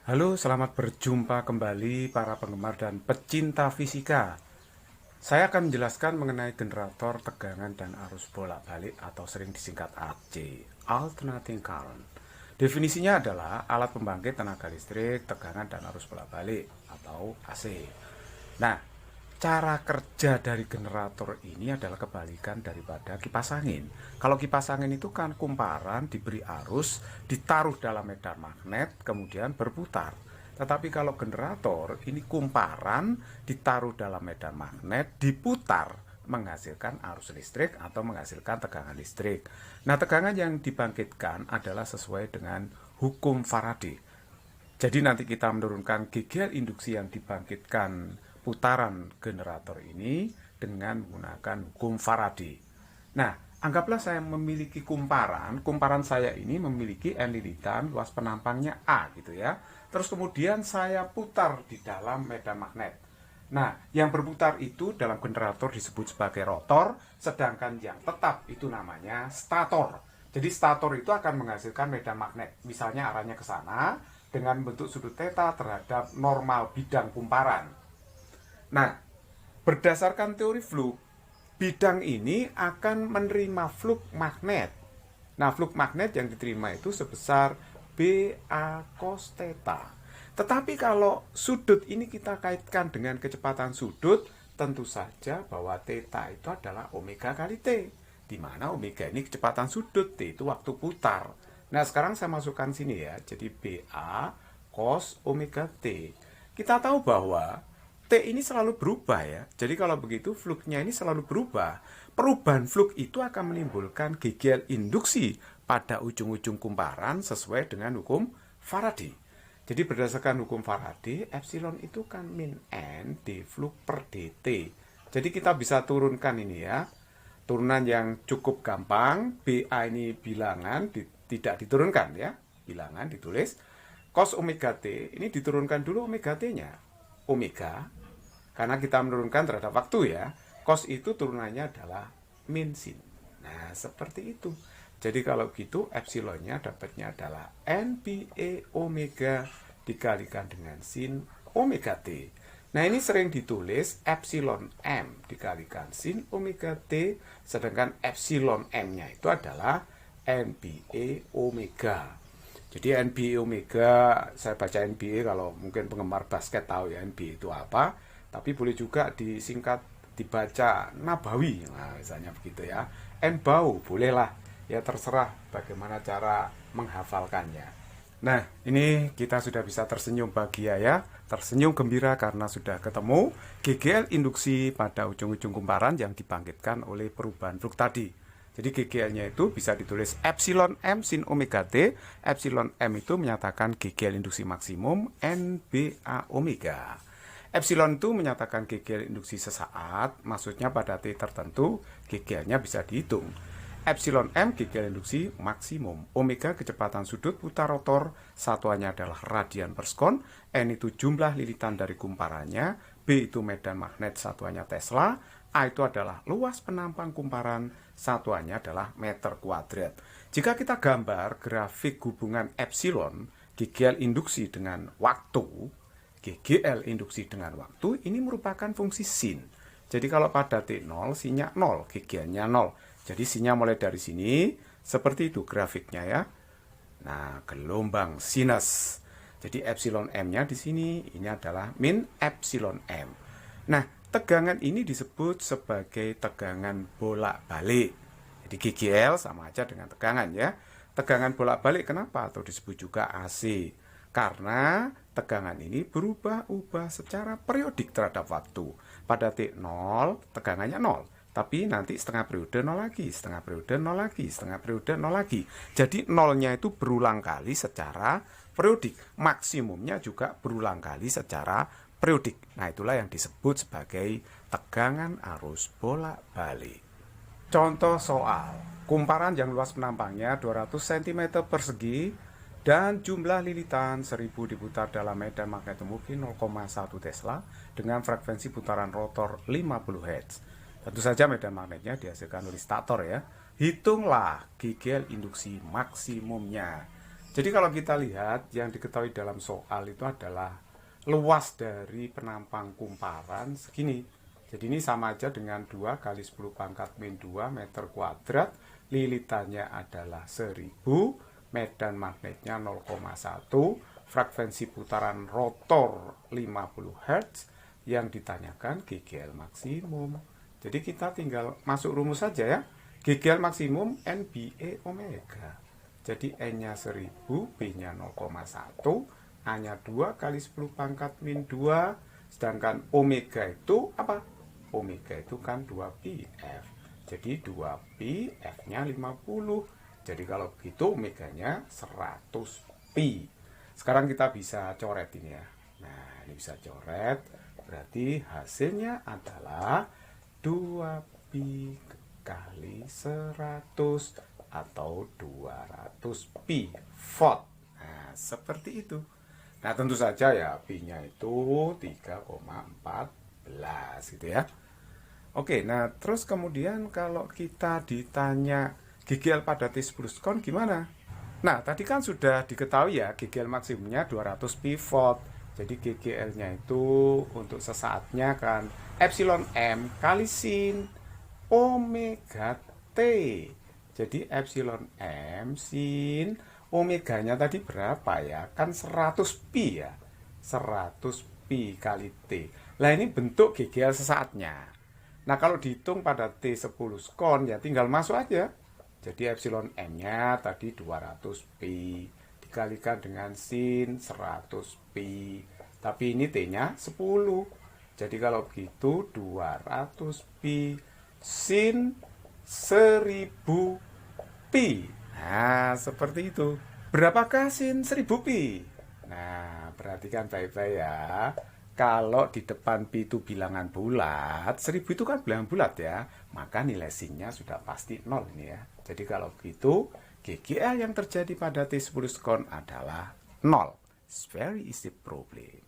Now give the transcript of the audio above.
Halo, selamat berjumpa kembali para penggemar dan pecinta fisika. Saya akan menjelaskan mengenai generator tegangan dan arus bolak-balik atau sering disingkat AC, alternating current. Definisinya adalah alat pembangkit tenaga listrik, tegangan dan arus bolak-balik atau AC. Nah, cara kerja dari generator ini adalah kebalikan daripada kipas angin. Kalau kipas angin itu kan kumparan diberi arus, ditaruh dalam medan magnet, kemudian berputar. Tetapi kalau generator ini kumparan ditaruh dalam medan magnet, diputar, menghasilkan arus listrik atau menghasilkan tegangan listrik. Nah, tegangan yang dibangkitkan adalah sesuai dengan hukum Faraday. Jadi nanti kita menurunkan GGL induksi yang dibangkitkan putaran generator ini dengan menggunakan hukum Faraday. Nah, anggaplah saya memiliki kumparan saya ini memiliki N lilitan, luas penampangnya A gitu ya. Terus kemudian saya putar di dalam medan magnet. Nah, yang berputar itu dalam generator disebut sebagai rotor, sedangkan yang tetap itu namanya stator. Jadi stator itu akan menghasilkan medan magnet. Misalnya arahnya ke sana dengan bentuk sudut theta terhadap normal bidang kumparan. Nah, berdasarkan teori flux, bidang ini akan menerima flux magnet. Nah, flux magnet yang diterima itu sebesar BA cos theta. Tetapi kalau sudut ini kita kaitkan dengan kecepatan sudut, tentu saja bahwa theta itu adalah omega kali T. Di mana omega ini kecepatan sudut, T itu waktu putar. Nah, sekarang saya masukkan sini ya. Jadi BA cos omega T. Kita tahu bahwa T ini selalu berubah ya. Jadi kalau begitu fluxnya ini selalu berubah. Perubahan flux itu akan menimbulkan GGL induksi pada ujung-ujung kumparan sesuai dengan hukum Faraday. Jadi berdasarkan hukum Faraday, epsilon itu kan min N d flux per dt. Jadi kita bisa turunkan ini ya. Turunan yang cukup gampang, BA ini bilangan, tidak diturunkan ya. Bilangan ditulis. Cos omega T, ini diturunkan dulu omega T-nya. Omega, karena kita menurunkan terhadap waktu ya. Cos itu turunannya adalah min sin. Nah, seperti itu. Jadi kalau gitu epsilonnya dapatnya adalah NBA omega dikalikan dengan sin omega T. Nah, ini sering ditulis epsilon M dikalikan sin omega T, sedangkan epsilon M-nya itu adalah NBA omega. Jadi NBA omega, saya baca NBA kalau mungkin penggemar basket tahu ya NBA itu apa, tapi boleh juga disingkat dibaca Nabawi, nah misalnya begitu ya. NBAU bolehlah, ya terserah bagaimana cara menghafalkannya. Nah, ini kita sudah bisa tersenyum bahagia ya, tersenyum gembira karena sudah ketemu GGL induksi pada ujung-ujung kumparan yang dibangkitkan oleh perubahan flux tadi. Jadi GGL-nya itu bisa ditulis epsilon M sin omega T. Epsilon M itu menyatakan GGL induksi maksimum NBA omega. Epsilon itu menyatakan GGL induksi sesaat, maksudnya pada T tertentu GGL-nya bisa dihitung. Epsilon M GGL induksi maksimum. Omega kecepatan sudut putar rotor, satuannya adalah radian per sekon. N itu jumlah lilitan dari kumparannya. B itu medan magnet, satuannya Tesla. A itu adalah luas penampang kumparan, satuannya adalah meter kuadrat. Jika kita gambar grafik hubungan epsilon, GGL induksi dengan waktu, GGL induksi dengan waktu, ini merupakan fungsi sin. Jadi kalau pada T0, sinnya 0, GGL-nya 0. Jadi sinnya mulai dari sini, seperti itu grafiknya ya. Nah, gelombang sinus. Jadi epsilon M-nya di sini, ini adalah min epsilon M. Nah, tegangan ini disebut sebagai tegangan bolak-balik. Jadi GGL sama aja dengan tegangan ya. Tegangan bolak-balik kenapa? Atau disebut juga AC. Karena tegangan ini berubah-ubah secara periodik terhadap waktu. Pada T0 tegangannya 0. Tapi nanti setengah periode 0 lagi, setengah periode 0 lagi, setengah periode 0 lagi. Jadi nolnya itu berulang kali secara periodik. Maksimumnya juga berulang kali secara periodik. Nah, itulah yang disebut sebagai tegangan arus bolak-balik. Contoh soal, kumparan yang luas penampangnya 200 cm persegi dan jumlah lilitan 1000 diputar dalam medan magnet mungkin 0,1 Tesla dengan frekuensi putaran rotor 50 Hz. Tentu saja medan magnetnya dihasilkan oleh stator ya. Hitunglah GGL induksi maksimumnya. Jadi kalau kita lihat yang diketahui dalam soal itu adalah luas dari penampang kumparan segini. Jadi ini sama aja dengan 2 kali 10 pangkat min 2 meter kuadrat. Lilitannya adalah 1000, medan magnetnya 0,1, frekuensi putaran rotor 50 Hz, yang ditanyakan GGL maksimum. Jadi kita tinggal masuk rumus saja ya. GGL maksimum NBA omega. Jadi N-nya 1000, B-nya 0,1, A-nya 2 kali 10 pangkat min 2, sedangkan omega itu apa? Omega itu kan 2πf. Jadi 2π, F-nya 50. Jadi kalau begitu omeganya 100π. Sekarang kita bisa coret ini ya. Nah, ini bisa coret. Berarti hasilnya adalah 2π kali 100 atau 200π volt. Nah, seperti itu. Nah, tentu saja ya P-nya itu 3,14 gitu ya. Oke, nah terus kemudian kalau kita ditanya GGL pada T10 sekon gimana? Nah, tadi kan sudah diketahui ya GGL maksimumnya 200π volt. Jadi GGL-nya itu untuk sesaatnya kan epsilon M kali sin omega T. Jadi epsilon M sin omeganya tadi berapa ya? Kan 100π ya. 100π kali T. Nah, ini bentuk GGL sesaatnya. Nah, kalau dihitung pada T10 sekon ya tinggal masuk aja. Jadi epsilon M-nya tadi 200π dikalikan dengan sin 100π. Tapi ini T-nya 10. Jadi kalau begitu 200π sin 1000π. Nah, seperti itu. Berapakah sin 1000π? Nah, perhatikan baik-baik ya. Kalau di depan pi itu bilangan bulat, 1000 itu kan bilangan bulat ya, maka nilai sinnya sudah pasti 0 ini ya. Jadi kalau begitu, GGL yang terjadi pada T10 sekon adalah 0. It's very easy problem.